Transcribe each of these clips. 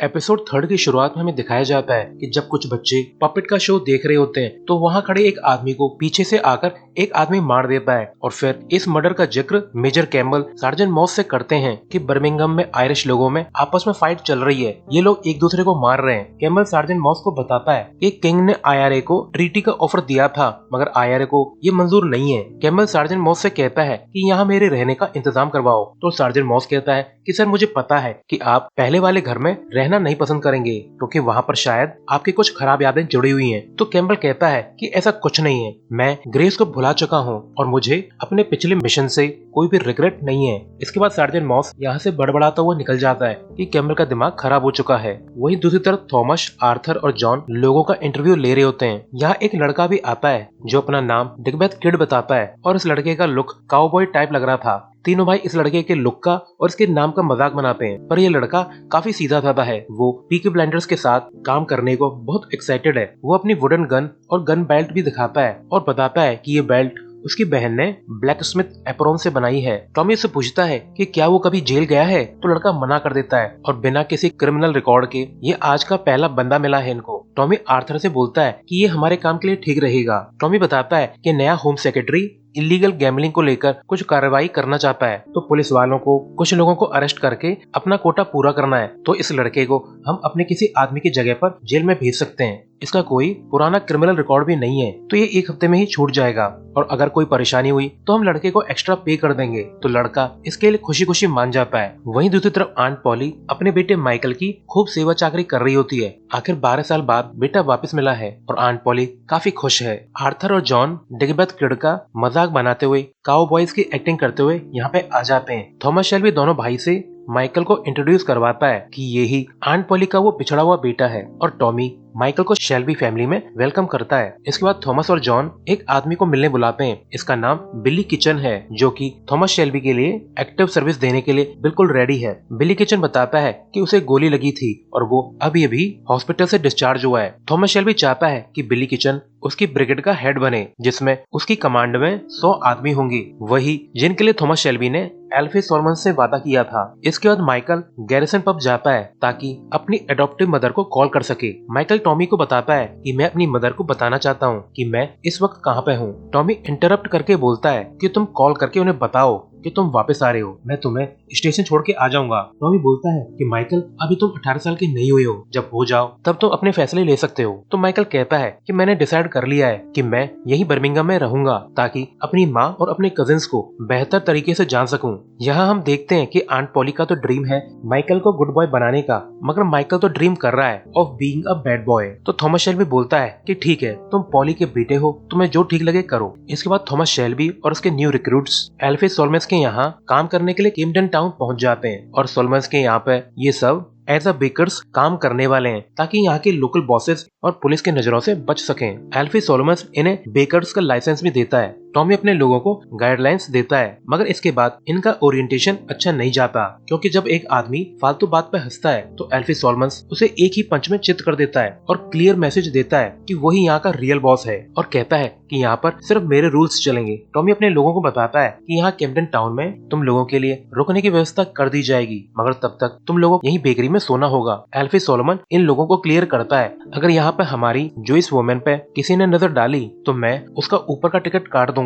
Episode 3 की शुरुआत में हमें दिखाया जाता है कि जब कुछ बच्चे पपेट का शो देख रहे होते हैं तो वहाँ खड़े एक आदमी को पीछे से आकर एक आदमी मार देता है और फिर इस मर्डर का जिक्र मेजर कैम्बल सार्जेंट मॉस से करते हैं कि बर्मिंघम में आयरिश लोगों में आपस में फाइट चल रही है, ये लोग एक दूसरे को मार रहे हैं। कैम्बल सार्जेंट मॉस को बताता है कि किंग ने आईआरए को ट्रीटी का ऑफर दिया था मगर आईआरए को ये मंजूर नहीं है। कैम्बल सार्जेंट मॉस से कहता है कि यहाँ मेरे रहने का इंतजाम करवाओ तो सार्जेंट मॉस कहता है कि सर मुझे पता है कि आप पहले वाले घर में रहना नहीं पसंद करेंगे क्योंकि वहाँ पर शायद आपकी कुछ खराब यादें जुड़ी हुई हैं। तो कैम्बल कहता है कि ऐसा कुछ नहीं है, मैं ग्रेस को भुला चुका हूँ और मुझे अपने पिछले मिशन से कोई भी रिग्रेट नहीं है। इसके बाद सार्जेंट मॉस यहाँ से बड़बड़ाता हुआ निकल जाता है कि कैम्बल का दिमाग खराब हो चुका है। वहीं दूसरी तरफ थॉमस, आर्थर और जॉन लोगों का इंटरव्यू ले रहे होते हैं। यहाँ एक लड़का भी आता है जो अपना नाम डिगबेथ किड बताता है और इस लड़के का लुक काउबॉय टाइप लग रहा था। तीनों भाई इस लड़के के लुक का और इसके नाम का मजाक बनाते हैं पर ये लड़का काफी सीधा साधा है। वो पीकी ब्लाइंडर्स के साथ काम करने को बहुत एक्साइटेड है। वो अपनी वुडन गन और गन बेल्ट भी दिखाता है और बताता है कि ये बेल्ट उसकी बहन ने ब्लैक स्मिथ एप्रोन से बनाई है। टॉमी उससे पूछता है कि क्या वो कभी जेल गया है तो लड़का मना कर देता है और बिना किसी क्रिमिनल रिकॉर्ड के ये आज का पहला बंदा मिला है इनको। टॉमी आर्थर से बोलता है कि ये हमारे काम के लिए ठीक रहेगा। टॉमी बताता है कि नया होम सेक्रेटरी इलीगल गैम्बलिंग को लेकर कुछ कार्रवाई करना चाहता है तो पुलिस वालों को कुछ लोगों को अरेस्ट करके अपना कोटा पूरा करना है। तो इस लड़के को हम अपने किसी आदमी की जगह पर जेल में भेज सकते हैं। इसका कोई पुराना क्रिमिनल रिकॉर्ड भी नहीं है तो ये एक हफ्ते में ही छूट जाएगा और अगर कोई परेशानी हुई तो हम लड़के को एक्स्ट्रा पे कर देंगे। तो लड़का इसके लिए खुशी खुशी मान जाता है। वहीं दूसरी तरफ आंट पॉली अपने बेटे माइकल की खूब सेवा चाकरी कर रही होती है। आखिर 12 साल बाद बेटा वापस मिला है और आंट पॉली काफी खुश है। आर्थर और जॉन डिगबेथ किड का मजाक बनाते हुए काउबॉयज की एक्टिंग करते हुए यहाँ पे आ जाते हैं। थॉमस शेल्बी दोनों भाई से माइकल को इंट्रोड्यूस करवाता है कि ये ही आंट पॉली का वो पिछड़ा हुआ बेटा है और टॉमी माइकल को शेल्बी फैमिली में वेलकम करता है। इसके बाद थॉमस और जॉन एक आदमी को मिलने बुलाते हैं। इसका नाम बिली किचन है जो कि थॉमस शेल्बी के लिए एक्टिव सर्विस देने के लिए बिल्कुल रेडी है। बिली किचन बताता है कि उसे गोली लगी थी और वो अभी अभी हॉस्पिटल से डिस्चार्ज हुआ है। थॉमस शेल्बी चाहता है कि बिली किचन उसकी ब्रिगेड का हेड बने जिसमें उसकी कमांड में 100 आदमी होंगे, वही जिनके लिए थॉमस शेल्बी ने एल्फी सॉलमन से वादा किया था। इसके बाद माइकल गैरिसन पब जाता है ताकि अपनी एडॉप्टिव मदर को कॉल कर सके। माइकल टॉमी को बताता है कि मैं अपनी मदर को बताना चाहता हूँ कि मैं इस वक्त कहाँ पे हूँ। टॉमी इंटरप्ट करके बोलता है कि तुम कॉल करके उन्हें बताओ कि तुम वापस आ रहे हो, मैं तुम्हें स्टेशन छोड़ के आ जाऊंगा। टॉमी बोलता है कि माइकल अभी तुम 18 साल के नहीं हुए हो, जब हो जाओ तब तुम अपने फैसले ले सकते हो। तो माइकल कहता है कि मैंने डिसाइड कर लिया है कि मैं यही बर्मिंघम में रहूंगा ताकि अपनी माँ और अपने कजिन्स को बेहतर तरीके से जान सकूं। यहाँ हम देखते हैं कि आंट पॉली का तो ड्रीम है माइकल को गुड बॉय बनाने का मगर माइकल तो ड्रीम कर रहा है of being a bad boy. तो थॉमस शेल्बी बोलता है कि ठीक है, तुम पॉली के बेटे हो, तुम्हें जो ठीक लगे करो। इसके बाद थॉमस शेल्बी और उसके न्यू रिक्रूट्स एल्फी सॉलमन्स के यहाँ काम करने के लिए केम्पटन टाउन पहुंच जाते हैं और सॉलमन्स के यहाँ पे ये सब एज अ बेकर्स काम करने वाले हैं ताकि यहाँ के लोकल बॉसेस और पुलिस के नजरों से बच सकें। एल्फी सॉलमन्स इन्हें बेकर्स का लाइसेंस भी देता है। टॉमी अपने लोगों को गाइडलाइंस देता है मगर इसके बाद इनका ओरिएंटेशन अच्छा नहीं जाता क्योंकि जब एक आदमी फालतू बात पे हंसता है तो एल्फी सॉलमन्स उसे एक ही पंच में चित कर देता है और क्लियर मैसेज देता है कि वही यहाँ का रियल बॉस है और कहता है कि यहाँ पर सिर्फ मेरे रूल्स चलेंगे। टॉमी अपने लोगों को बताता है कि यहाँ केम्पटन टाउन में तुम लोगों के लिए रुकने की व्यवस्था कर दी जाएगी मगर तब तक तुम लोगों को यही बेकरी में सोना होगा। एल्फी सॉलमन इन लोगों को क्लियर करता है अगर यहाँ पे हमारी जूइश वुमेन पे किसी ने नजर डाली तो मैं उसका ऊपर का टिकट काट दूंगा।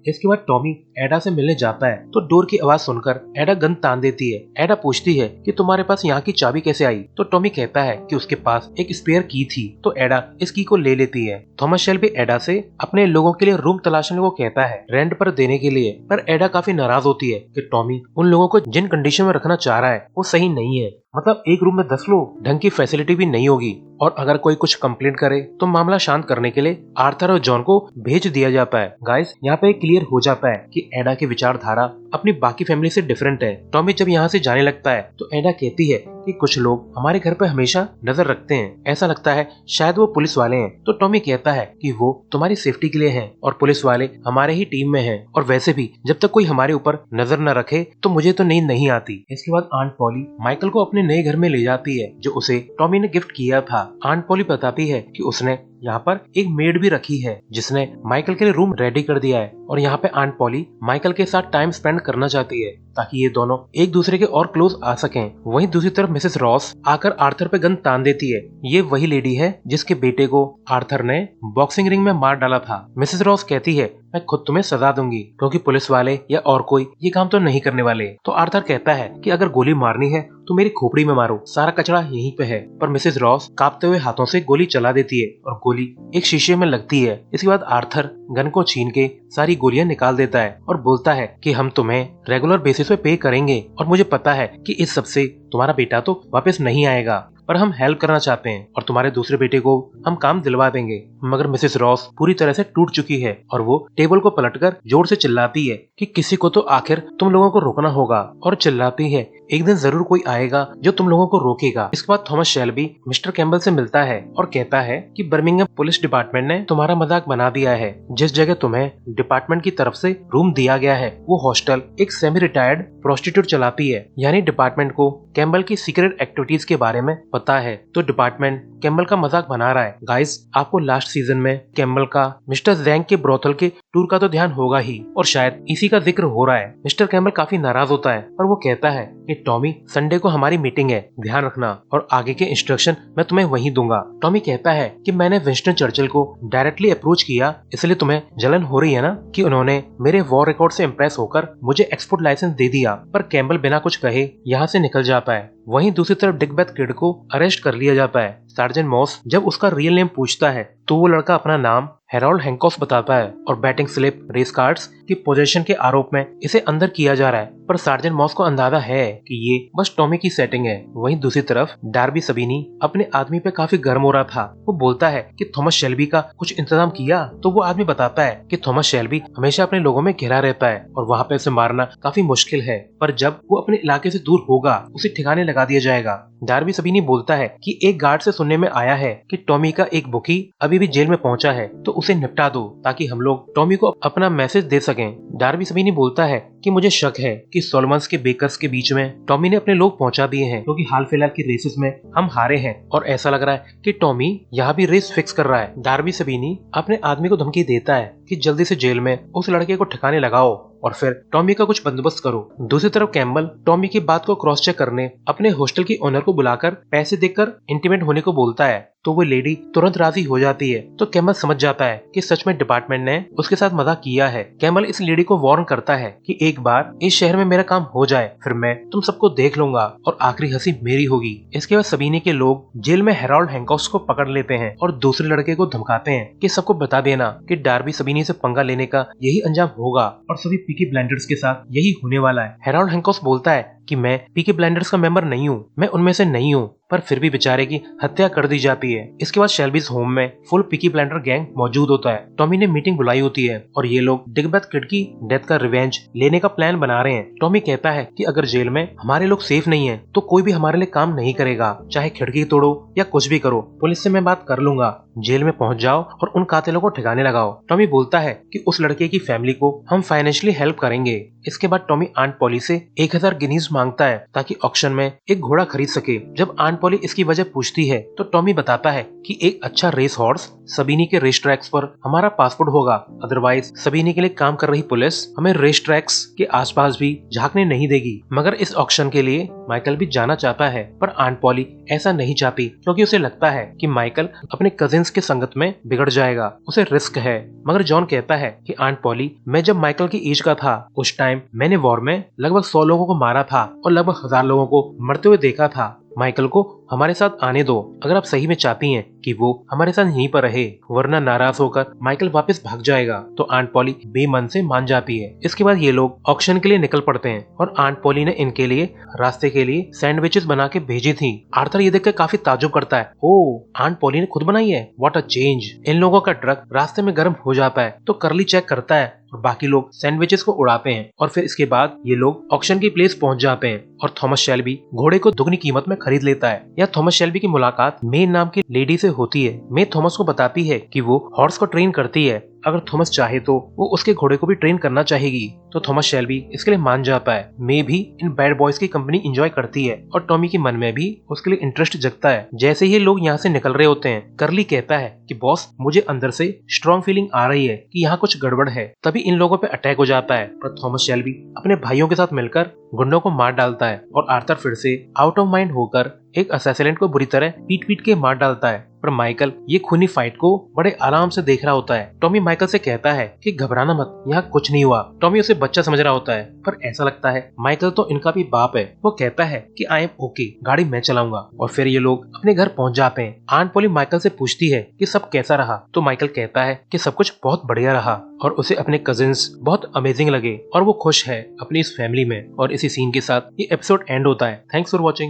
इसके बाद टॉमी एडा से मिलने जाता है तो डोर की आवाज सुनकर एडा गन तान देती है। एडा पूछती है कि तुम्हारे पास यहाँ की चाबी कैसे आई तो टॉमी कहता है कि उसके पास एक स्पेयर की थी तो एडा इस की को ले लेती है। थॉमस शेल्बी एडा से अपने लोगों के लिए रूम तलाशने को कहता है रेंट पर देने के लिए पर एडा काफी नाराज होती है कि टॉमी उन लोगों को जिन कंडीशन में रखना चाह रहा है वो सही नहीं है। मतलब एक रूम में 10 लोग, ढंग की फैसिलिटी भी नहीं होगी और अगर कोई कुछ कंप्लेंट करे तो मामला शांत करने के लिए आर्थर और जॉन को भेज दिया जाता है। गाइस यहाँ पे क्लियर हो जाता है कि एडा की विचारधारा अपनी बाकी फैमिली से डिफरेंट है। टॉमी जब यहाँ से जाने लगता है तो एडा कहती है कि कुछ लोग हमारे घर पे हमेशा नजर रखते हैं, ऐसा लगता है शायद वो पुलिस वाले हैं। तो टॉमी कहता है कि वो तुम्हारी सेफ्टी के लिए हैं और पुलिस वाले हमारे ही टीम में हैं और वैसे भी जब तक कोई हमारे ऊपर नजर न रखे तो मुझे तो नींद नहीं आती। इसके बाद आंट पॉली माइकल को अपने नए घर में ले जाती है जो उसे टॉमी ने गिफ्ट किया था। आंट पॉली बताती है कि उसने यहाँ पर एक मेड भी रखी है जिसने माइकल के लिए रूम रेडी कर दिया है और यहाँ पे आंट पॉली माइकल के साथ टाइम स्पेंड करना चाहती है ताकि ये दोनों एक दूसरे के और क्लोज आ सकें। वहीं दूसरी तरफ मिसेस रॉस आकर आर्थर पे गन तान देती है। ये वही लेडी है जिसके बेटे को आर्थर ने बॉक्सिंग रिंग में मार डाला था। मिसेस रॉस कहती है मैं खुद तुम्हें सजा दूंगी क्योंकि पुलिस वाले या और कोई ये काम तो नहीं करने वाले। तो आर्थर कहता है कि अगर गोली मारनी है तो मेरी खोपड़ी में मारो, सारा कचरा यहीं पे है। पर मिसेस रॉस कांपते हुए हाथों से गोली चला देती है और गोली एक शीशे में लगती है। इसके बाद आर्थर गन को छीन के सारी गोलियां निकाल देता है और बोलता है कि हम तुम्हें रेगुलर बेसिस पे पे करेंगे और मुझे पता है कि इस सब से तुम्हारा बेटा तो वापस नहीं आएगा, पर हम हेल्प करना चाहते हैं और तुम्हारे दूसरे बेटे को हम काम दिलवा देंगे। मगर मिसेस रॉस पूरी तरह से टूट चुकी है और वो टेबल को पलटकर जोर से चिल्लाती है कि किसी को तो आखिर तुम लोगों को रोकना होगा, और चिल्लाती है एक दिन जरूर कोई आएगा जो तुम लोगों को रोकेगा। इसके बाद थॉमस शेल्बी मिस्टर कैम्बल से मिलता है और कहता है कि बर्मिंघम पुलिस डिपार्टमेंट ने तुम्हारा मजाक बना दिया है। जिस जगह तुम्हें डिपार्टमेंट की तरफ से रूम दिया गया है वो हॉस्टल एक सेमी रिटायर्ड प्रोस्टिट्यूट चलाती है, यानी डिपार्टमेंट को कैम्बल की सीक्रेट एक्टिविटीज के बारे में पता है। तो डिपार्टमेंट कैम्बल का मजाक बना रहा है। गाइस, आपको लास्ट सीजन में कैम्बल का मिस्टर जैंग के ब्रोथल के टूर का तो ध्यान होगा ही, और शायद इसी का जिक्र हो रहा है। मिस्टर कैम्बल काफी नाराज होता है और वो कहता है कि टॉमी, संडे को हमारी मीटिंग है, ध्यान रखना और आगे के इंस्ट्रक्शन मैं तुम्हें वहीं दूंगा। टॉमी कहता है कि मैंने विंस्टन चर्चिल को डायरेक्टली अप्रोच किया, इसलिए तुम्हें जलन हो रही है ना कि उन्होंने मेरे वॉर रिकॉर्ड से इम्प्रेस होकर मुझे एक्सपोर्ट लाइसेंस दे दिया। पर कैम्बल बिना कुछ कहे यहाँ से निकल जाता है। वहीं दूसरी तरफ डिकबेथ किड को अरेस्ट कर लिया जाता है। सार्जेंट मॉस जब उसका रियल नेम पूछता है तो वो लड़का अपना नाम हेरोल्ड हैंकॉक्स बताता है और बैटिंग स्लिप, रेस कार्ड्स की पोजेशन के आरोप में इसे अंदर किया जा रहा है। पर सार्जेंट मॉस को अंदाजा है कि ये बस टॉमी की सेटिंग है। वहीं दूसरी तरफ डार्बी सबीनी अपने आदमी पे काफी गर्म हो रहा था। वो बोलता है कि थॉमस शेल्बी का कुछ इंतजाम किया, तो वो आदमी बताता है कि थॉमस शेल्बी हमेशा अपने लोगों में घिरा रहता है और वहाँ पे उसे मारना काफी मुश्किल है, पर जब वो अपने इलाके से दूर होगा उसे ठिकाने लगा दिया जाएगा। डार्बी सबीनी बोलता है कि एक गार्ड से सुनने में आया है कि टॉमी का एक बुकी अभी भी जेल में पहुंचा है, तो उसे निपटा दो ताकि हम लोग टॉमी को अपना मैसेज दे सकें। डार्बी सबीनी बोलता है कि मुझे शक है कि सोलोमन्स के बेकर्स के बीच में टॉमी ने अपने लोग पहुंचा दिए हैं, क्योंकि हाल फिलहाल की रेसेस में हम हारे हैं और ऐसा लग रहा है कि टॉमी यहाँ भी रेस फिक्स कर रहा है। डार्बी सबीनी अपने आदमी को धमकी देता है कि जल्दी से जेल में उस लड़के को ठिकाने लगाओ और फिर टॉमी का कुछ बंदोबस्त करो। दूसरी तरफ कैम्बल टॉमी की बात को क्रॉस चेक करने अपने हॉस्टल की ओनर को बुलाकर पैसे देकर इंटीमेट होने को बोलता है, तो वो लेडी तुरंत राजी हो जाती है। तो कैम्बल समझ जाता है कि सच में डिपार्टमेंट ने उसके साथ मजाक किया है। कैम्बल इस लेडी को वार्न करता है कि एक बार इस शहर में मेरा काम हो जाए फिर मैं तुम सबको देख लूंगा और आखिरी हंसी मेरी होगी। इसके बाद सबीनी के लोग जेल में हेरोल्ड हैंकॉक्स को पकड़ लेते हैं और दूसरे लड़के को धमकाते हैं कि सबको बता देना कि डार्बी सबीनी से पंगा लेने का यही अंजाम होगा और सभी पीकी ब्लाइंडर्स के साथ यही होने वाला है। हेरोल्ड हैंकॉक्स बोलता है कि मैं पीके ब्लाइंडर्स का मेंबर नहीं हूँ, मैं उनमें से नहीं हूँ, पर फिर भी बेचारे की हत्या कर दी जाती है। इसके बाद शेल्बीज होम में फुल पीकी ब्लाइंडर गैंग मौजूद होता है। टॉमी ने मीटिंग बुलाई होती है और ये लोग डिकबेथ किड की डेथ का रिवेंज लेने का प्लान बना रहे हैं। टॉमी कहता है कि अगर जेल में हमारे लोग सेफ नहीं है तो कोई भी हमारे लिए काम नहीं करेगा, चाहे खिड़की तोड़ो या कुछ भी करो, पुलिस से मैं बात कर लूंगा। जेल में पहुंच जाओ और उन कातिलों को ठिकाने लगाओ। टॉमी बोलता है कि उस लड़के की फैमिली को हम फाइनेंशियली हेल्प करेंगे। इसके बाद टॉमी आंट पॉली से 1000 गिनीज मांगता है ताकि ऑक्शन में एक घोड़ा खरीद सके। जब आंट पॉली इसकी वजह पूछती है तो टॉमी बताता है कि एक अच्छा रेस हॉर्स सबीनी के रेस ट्रैक्स पर हमारा पासपोर्ट होगा, अदरवाइज सबीनी के लिए काम कर रही पुलिस हमें रेस ट्रैक्स के आसपास भी झांकने नहीं देगी। मगर इस ऑक्शन के लिए माइकल भी जाना चाहता है, पर आंट पॉली ऐसा नहीं चाहती क्योंकि उसे लगता है कि माइकल अपने कजिन्स के संगत में बिगड़ जाएगा, उसे रिस्क है। मगर जॉन कहता है कि आंट पॉली, मैं जब माइकल की एज का था उस टाइम मैंने वॉर में लगभग 100 लोगों को मारा था और लगभग 1000 लोगों को मरते हुए देखा था। माइकल को हमारे साथ आने दो अगर आप सही में चाहती हैं कि वो हमारे साथ यहीं पर रहे, वरना नाराज होकर माइकल वापस भाग जाएगा। तो आंट पॉली बेमन से मान जाती है। इसके बाद ये लोग ऑक्शन के लिए निकल पड़ते हैं और आंट पॉली ने इनके लिए रास्ते के लिए सैंडविचेस बना के भेजी थी। आर्थर ये देखकर काफी ताज्जुब करता है, ओ आंट पॉली ने खुद बनाई है, व्हाट अ चेंज। इन लोगों का ट्रक रास्ते में गर्म हो जाता है तो करली चेक करता है और बाकी लोग सैंडविचेस को उड़ाते हैं और फिर इसके बाद ये लोग ऑक्शन की प्लेस पहुंच जाते हैं और थॉमस शेल्बी घोड़े को दुगनी कीमत में खरीद लेता है। यह थॉमस शेल्बी की मुलाकात मे नाम की लेडी से होती है। मे थॉमस को बताती है कि वो हॉर्स को ट्रेन करती है, अगर थॉमस चाहे तो वो उसके घोड़े को भी ट्रेन करना चाहेगी। तो थॉमस शेल्बी इसके लिए मान जाता है। मे भी इन बैड बॉयज की कंपनी एंजॉय करती है और टॉमी के मन में भी उसके लिए इंटरेस्ट जगता है। जैसे ही लोग यहाँ से निकल रहे होते हैं, करली कहता है कि बॉस, मुझे अंदर से स्ट्रॉन्ग फीलिंग आ रही है कि यहाँ कुछ गड़बड़ है। तभी इन लोगों पे अटैक हो जाता है, पर थॉमस शेल्बी अपने भाइयों के साथ मिलकर गुंडों को मार डालता है और आर्थर फिर से आउट ऑफ माइंड होकर एक असैसिनेंट को बुरी तरह पीट पीट के मार डालता है। पर माइकल ये खूनी फाइट को बड़े आराम से देख रहा होता है। टॉमी माइकल से कहता है कि घबराना मत, यहाँ कुछ नहीं हुआ। टॉमी उसे बच्चा समझ रहा होता है, पर ऐसा लगता है माइकल तो इनका भी बाप है। वो कहता है कि आई एम ओके, गाड़ी मैं चलाऊंगा। और फिर ये लोग अपने घर पहुंच जाते हैं। आंट पोली माइकल से पूछती है कि सब कैसा रहा, तो माइकल कहता है कि सब कुछ बहुत बढ़िया रहा और उसे अपने कजिन्स बहुत अमेजिंग लगे और वो खुश है अपनी इस फैमिली में। और इसी सीन के साथ ये एपिसोड एंड होता है। Thanks for watching.